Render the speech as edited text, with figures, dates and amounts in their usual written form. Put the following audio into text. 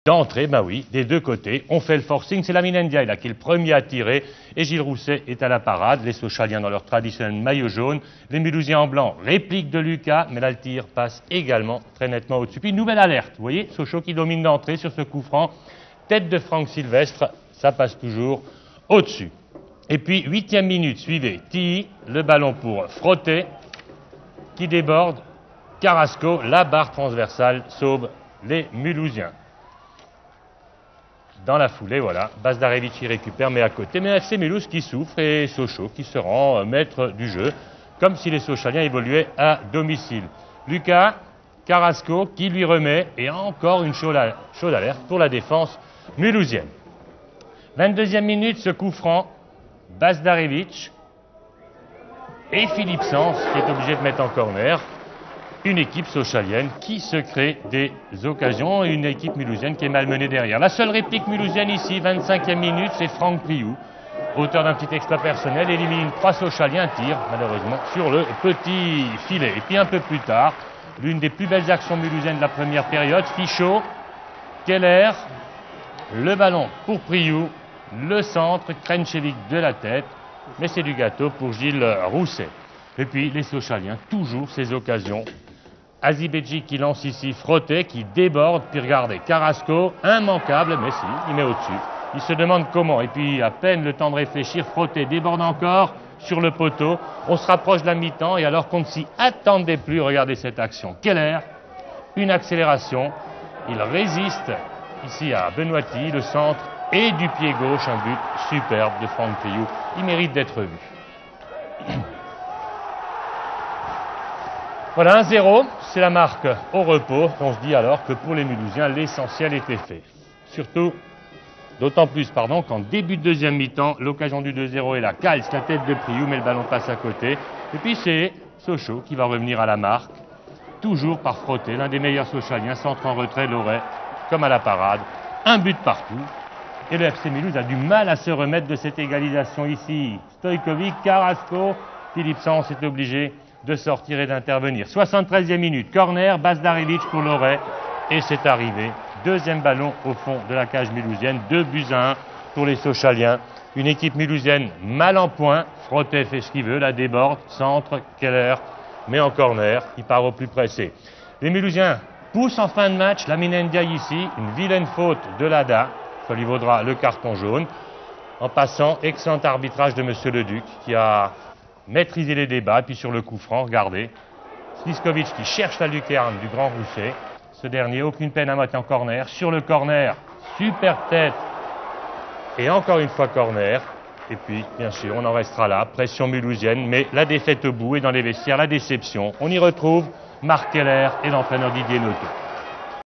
d'entrée, ben oui, des deux côtés. On fait le forcing, c'est Lamine Ndiaye là qui est le premier à tirer et Gilles Rousset est à la parade. Les Sochaliens dans leur traditionnel maillot jaune, les Mulhousiens en blanc, réplique de Lucas, mais là le tir passe également très nettement au-dessus. Puis nouvelle alerte, vous voyez, Sochaux qui domine d'entrée sur ce coup franc, tête de Franck Sylvestre, ça passe toujours au-dessus. Et puis 8e minute, suivez, Tilly, le ballon pour Frotté, qui déborde, Carrasco, la barre transversale sauve les Mulhousiens. Dans la foulée, voilà, Bazdarevic y récupère, mais à côté. Mais FC Mulhouse qui souffre et Sochaux qui se rend maître du jeu, comme si les Sochaliens évoluaient à domicile. Lucas, Carrasco qui lui remet, et encore une chaude alerte pour la défense mulhousienne. 22e minute, ce coup franc, Bazdarevic et Philippe Sens qui est obligé de mettre en corner. Une équipe sochalienne qui se crée des occasions et une équipe mulhousienne qui est malmenée derrière. La seule réplique mulhousienne ici, 25e minute, c'est Franck Priou, auteur d'un petit exploit personnel, élimine 3 Sochaliens, tire malheureusement sur le petit filet. Et puis un peu plus tard, l'une des plus belles actions mulhousiennes de la première période, Fichot, Keller, le ballon pour Priou, le centre, Krenchevik de la tête, mais c'est du gâteau pour Gilles Rousset. Et puis les Sochaliens, toujours ces occasions. Azibedji qui lance ici Frotté, qui déborde, puis regardez, Carrasco, immanquable, mais si, il met au-dessus. Il se demande comment, et puis à peine le temps de réfléchir, Frotté déborde encore sur le poteau. On se rapproche de la mi-temps, et alors qu'on ne s'y attendait plus, regardez cette action. Keller, une accélération, il résiste ici à Benoîti, le centre, et du pied gauche, un but superbe de Franck Priou. Il mérite d'être vu. Voilà, 1-0, c'est la marque au repos. On se dit alors que pour les Mulhousiens, l'essentiel était fait. Surtout, d'autant plus, qu'en début de deuxième mi-temps, l'occasion du 2-0 est là. Kals, la tête de Priou, mais le ballon passe à côté. Et puis c'est Sochaux qui va revenir à la marque, toujours par Frotté, l'un des meilleurs Sochaliens, centre en retrait, Loret, comme à la parade. Un but partout. Et le FC Mulhouse a du mal à se remettre de cette égalisation ici. Stojkovic, Carrasco, Philippe Sens est obligé de sortir et d'intervenir. 73e minute, corner, Bazdarevic pour Loret, et c'est arrivé. Deuxième ballon au fond de la cage mulhousienne, 2-1 pour les Sochaliens. Une équipe mulhousienne mal en point, Frotté fait ce qu'il veut, la déborde, centre, Keller, mais en corner, il part au plus pressé. Les Mulhousiens poussent en fin de match, Lamine Ndiaye ici, une vilaine faute de Lada, ça lui vaudra le carton jaune. En passant, excellent arbitrage de M. Leduc, qui a maîtriser les débats, puis sur le coup franc, regardez, Sliskovic qui cherche la lucarne du Grand Rousset, ce dernier, aucune peine à mettre en corner, sur le corner, super tête, et encore une fois corner, et puis bien sûr on en restera là, pression mulhousienne, mais la défaite au bout et dans les vestiaires, la déception. On y retrouve Marc Keller et l'entraîneur Didier Noto.